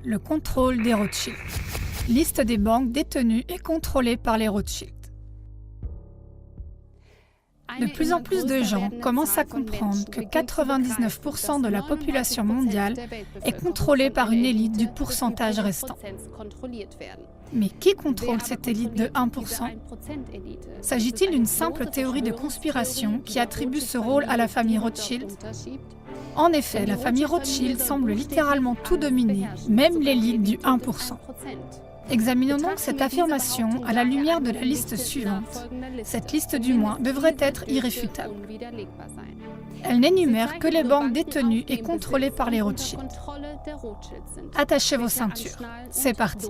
Le contrôle des Rothschild. Liste des banques détenues et contrôlées par les Rothschild. De plus en plus de gens commencent à comprendre que 99% de la population mondiale est contrôlée par une élite du pourcentage restant. Mais qui contrôle cette élite de 1%? S'agit-il d'une simple théorie de conspiration qui attribue ce rôle à la famille Rothschild? En effet, la famille Rothschild semble littéralement tout dominer, même l'élite du 1%. Examinons donc cette affirmation à la lumière de la liste suivante. Cette liste du moins devrait être irréfutable. Elle n'énumère que les banques détenues et contrôlées par les Rothschild. Attachez vos ceintures. C'est parti.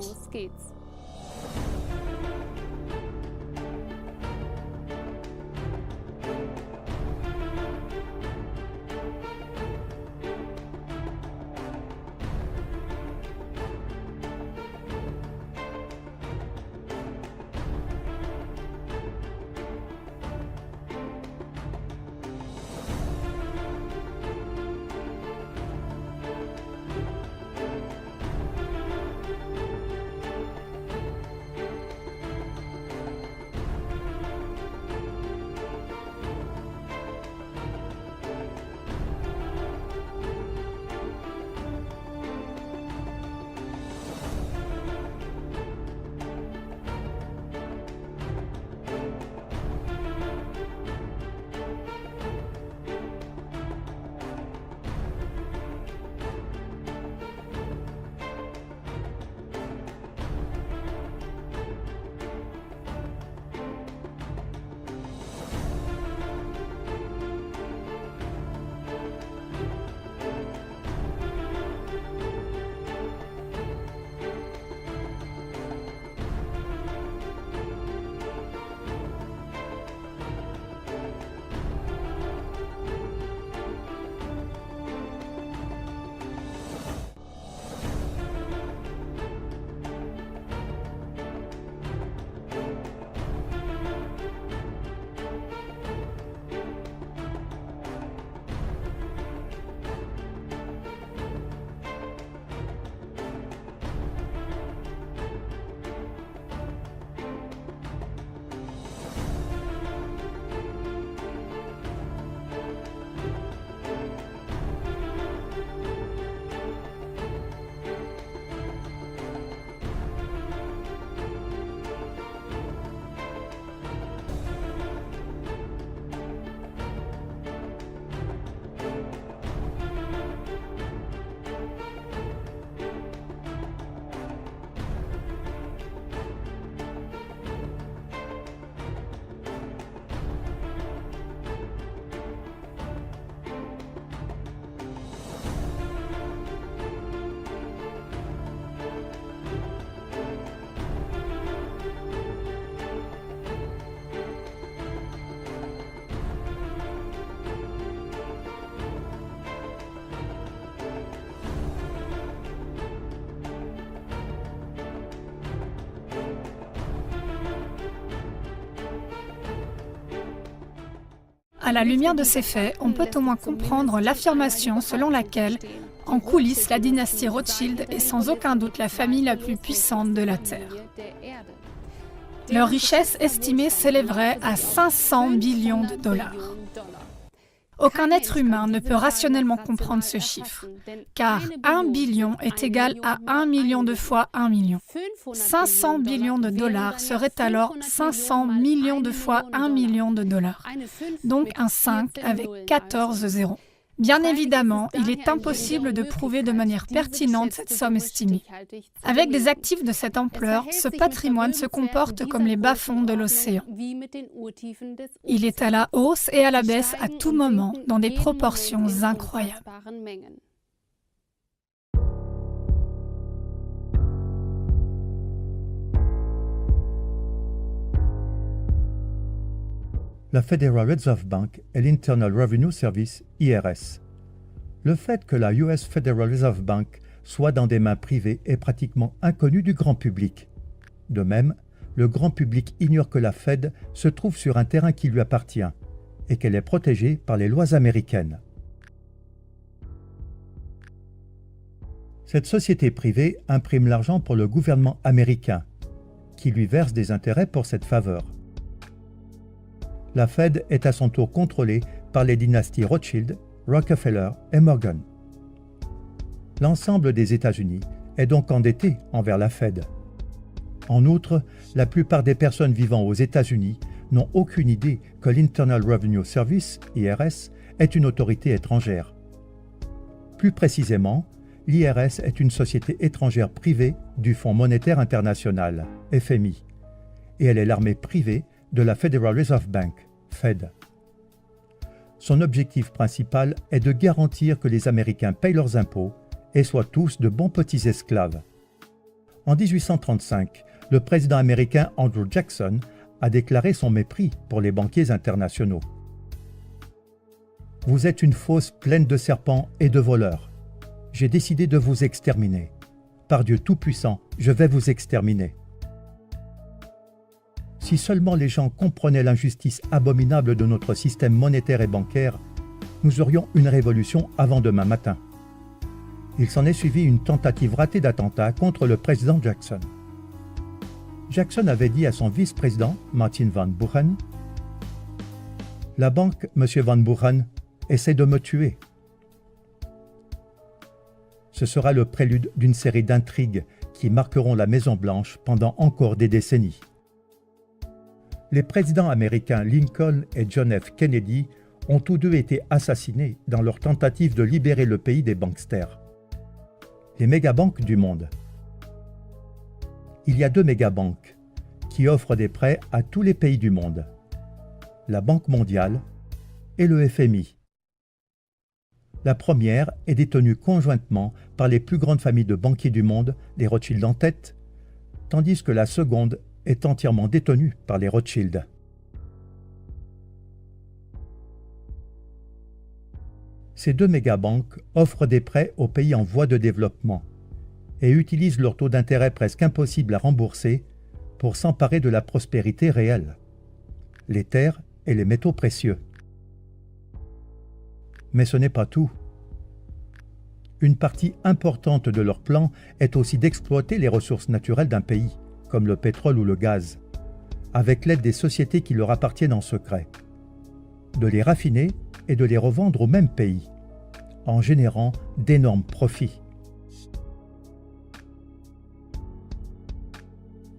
À la lumière de ces faits, on peut au moins comprendre l'affirmation selon laquelle, en coulisses, la dynastie Rothschild est sans aucun doute la famille la plus puissante de la Terre. Leur richesse estimée s'élèverait à 500 billions de dollars. Aucun être humain ne peut rationnellement comprendre ce chiffre, car 1 billion est égal à 1 million de fois 1 million. 500 billions de dollars serait alors 500 millions de fois 1 million de dollars, donc un 5 avec 14 zéros. Bien évidemment, il est impossible de prouver de manière pertinente cette somme estimée. Avec des actifs de cette ampleur, ce patrimoine se comporte comme les bas-fonds de l'océan. Il est à la hausse et à la baisse à tout moment, dans des proportions incroyables. La Federal Reserve Bank et l'Internal Revenue Service, IRS. Le fait que la US Federal Reserve Bank soit dans des mains privées est pratiquement inconnu du grand public. De même, le grand public ignore que la Fed se trouve sur un terrain qui lui appartient et qu'elle est protégée par les lois américaines. Cette société privée imprime l'argent pour le gouvernement américain, qui lui verse des intérêts pour cette faveur. La Fed est à son tour contrôlée par les dynasties Rothschild, Rockefeller et Morgan. L'ensemble des États-Unis est donc endetté envers la Fed. En outre, la plupart des personnes vivant aux États-Unis n'ont aucune idée que l'Internal Revenue Service, IRS, est une autorité étrangère. Plus précisément, l'IRS est une société étrangère privée du Fonds monétaire international, FMI, et elle est l'armée privée de la Federal Reserve Bank, Fed. Son objectif principal est de garantir que les Américains payent leurs impôts et soient tous de bons petits esclaves. En 1835, le président américain Andrew Jackson a déclaré son mépris pour les banquiers internationaux. « Vous êtes une fosse pleine de serpents et de voleurs. J'ai décidé de vous exterminer. Par Dieu Tout-Puissant, je vais vous exterminer. » Si seulement les gens comprenaient l'injustice abominable de notre système monétaire et bancaire, nous aurions une révolution avant demain matin. Il s'en est suivi une tentative ratée d'attentat contre le président Jackson. Jackson avait dit à son vice-président, Martin Van Buren, « La banque, M. Van Buren, essaie de me tuer. » Ce sera le prélude d'une série d'intrigues qui marqueront la Maison-Blanche pendant encore des décennies. Les présidents américains Lincoln et John F. Kennedy ont tous deux été assassinés dans leur tentative de libérer le pays des banksters. Les mégabanques du monde. Il y a deux mégabanques qui offrent des prêts à tous les pays du monde, la Banque mondiale et le FMI. La première est détenue conjointement par les plus grandes familles de banquiers du monde, les Rothschild en tête, tandis que la seconde est entièrement détenue par les Rothschild. Ces deux mégabanques offrent des prêts aux pays en voie de développement et utilisent leur taux d'intérêt presque impossible à rembourser pour s'emparer de la prospérité réelle, les terres et les métaux précieux. Mais ce n'est pas tout. Une partie importante de leur plan est aussi d'exploiter les ressources naturelles d'un pays, comme le pétrole ou le gaz, avec l'aide des sociétés qui leur appartiennent en secret, de les raffiner et de les revendre au même pays, en générant d'énormes profits.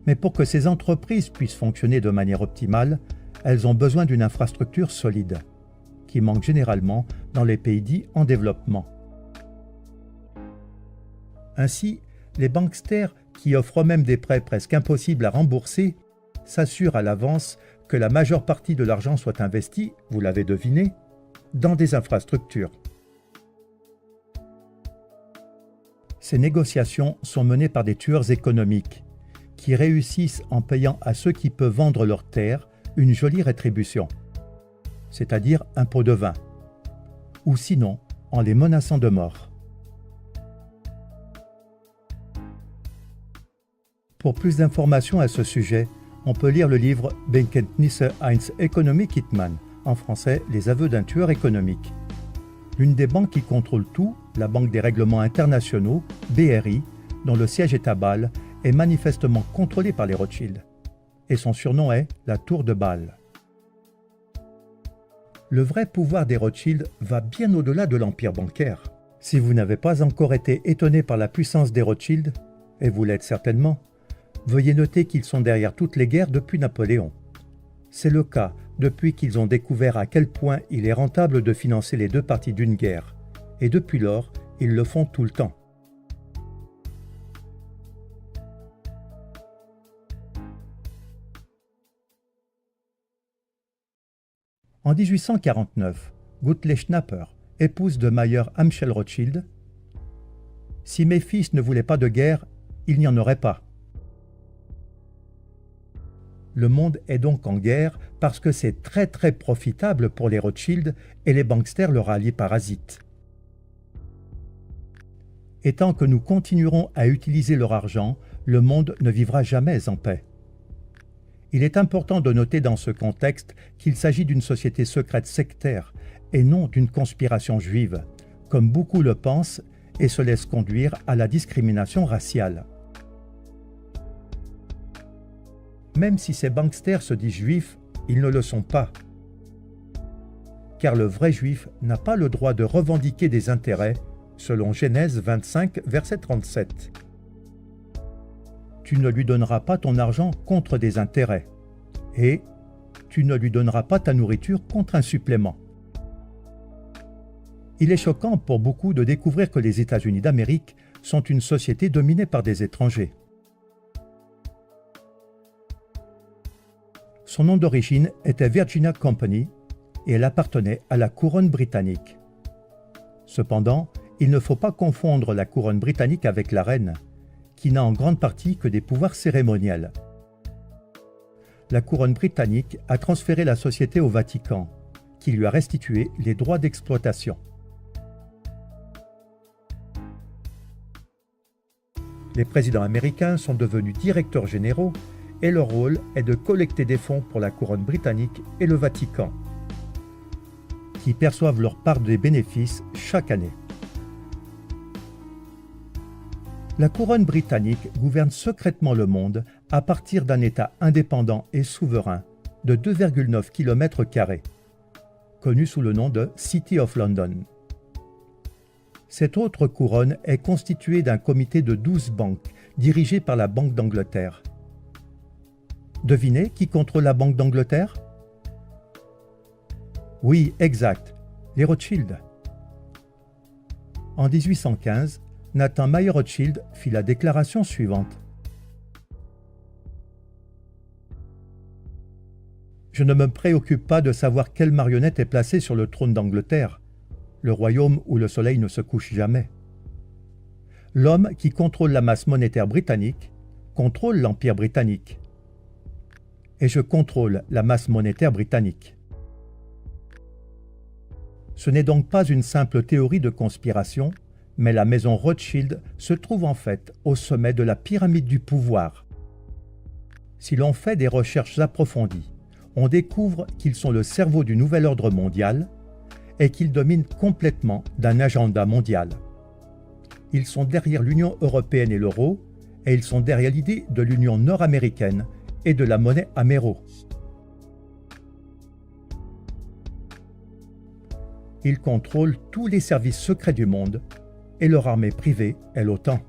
Mais pour que ces entreprises puissent fonctionner de manière optimale, elles ont besoin d'une infrastructure solide, qui manque généralement dans les pays dits en développement. Ainsi, les banksters, qui offrent même des prêts presque impossibles à rembourser, s'assurent à l'avance que la majeure partie de l'argent soit investie, vous l'avez deviné, dans des infrastructures. Ces négociations sont menées par des tueurs économiques, qui réussissent en payant à ceux qui peuvent vendre leurs terres une jolie rétribution, c'est-à-dire un pot de vin, ou sinon en les menaçant de mort. Pour plus d'informations à ce sujet, on peut lire le livre Bekenntnisse eines Ökonomie-Hitman, en français Les aveux d'un tueur économique. L'une des banques qui contrôle tout, la Banque des règlements internationaux, BRI, dont le siège est à Bâle, est manifestement contrôlée par les Rothschild, et son surnom est la Tour de Bâle. Le vrai pouvoir des Rothschild va bien au-delà de l'empire bancaire. Si vous n'avez pas encore été étonné par la puissance des Rothschild, et vous l'êtes certainement, veuillez noter qu'ils sont derrière toutes les guerres depuis Napoléon. C'est le cas depuis qu'ils ont découvert à quel point il est rentable de financer les deux parties d'une guerre, et depuis lors, ils le font tout le temps. En 1849, Gutle Schnapper, épouse de Mayer Amschel Rothschild, « Si mes fils ne voulaient pas de guerre, il n'y en aurait pas. » Le monde est donc en guerre parce que c'est très profitable pour les Rothschild et les banksters leur alliés parasites. Et tant que nous continuerons à utiliser leur argent, le monde ne vivra jamais en paix. Il est important de noter dans ce contexte qu'il s'agit d'une société secrète sectaire et non d'une conspiration juive, comme beaucoup le pensent et se laissent conduire à la discrimination raciale. Même si ces banksters se disent juifs, ils ne le sont pas. Car le vrai juif n'a pas le droit de revendiquer des intérêts, selon Genèse 25, verset 37. Tu ne lui donneras pas ton argent contre des intérêts, et tu ne lui donneras pas ta nourriture contre un supplément. Il est choquant pour beaucoup de découvrir que les États-Unis d'Amérique sont une société dominée par des étrangers. Son nom d'origine était Virginia Company et elle appartenait à la couronne britannique. Cependant, il ne faut pas confondre la couronne britannique avec la reine, qui n'a en grande partie que des pouvoirs cérémoniels. La couronne britannique a transféré la société au Vatican, qui lui a restitué les droits d'exploitation. Les présidents américains sont devenus directeurs généraux et leur rôle est de collecter des fonds pour la couronne britannique et le Vatican, qui perçoivent leur part des bénéfices chaque année. La couronne britannique gouverne secrètement le monde à partir d'un État indépendant et souverain de 2,9 km², connu sous le nom de City of London. Cette autre couronne est constituée d'un comité de 12 banques dirigées par la Banque d'Angleterre. Devinez qui contrôle la Banque d'Angleterre? Oui, exact, les Rothschild. En 1815, Nathan Mayer Rothschild fit la déclaration suivante. Je ne me préoccupe pas de savoir quelle marionnette est placée sur le trône d'Angleterre, le royaume où le soleil ne se couche jamais. L'homme qui contrôle la masse monétaire britannique contrôle l'Empire britannique. Et je contrôle la masse monétaire britannique. Ce n'est donc pas une simple théorie de conspiration, mais la maison Rothschild se trouve en fait au sommet de la pyramide du pouvoir. Si l'on fait des recherches approfondies, on découvre qu'ils sont le cerveau du nouvel ordre mondial et qu'ils dominent complètement d'un agenda mondial. Ils sont derrière l'Union européenne et l'euro, et ils sont derrière l'idée de l'Union nord-américaine et de la monnaie améro. Ils contrôlent tous les services secrets du monde et leur armée privée est l'OTAN.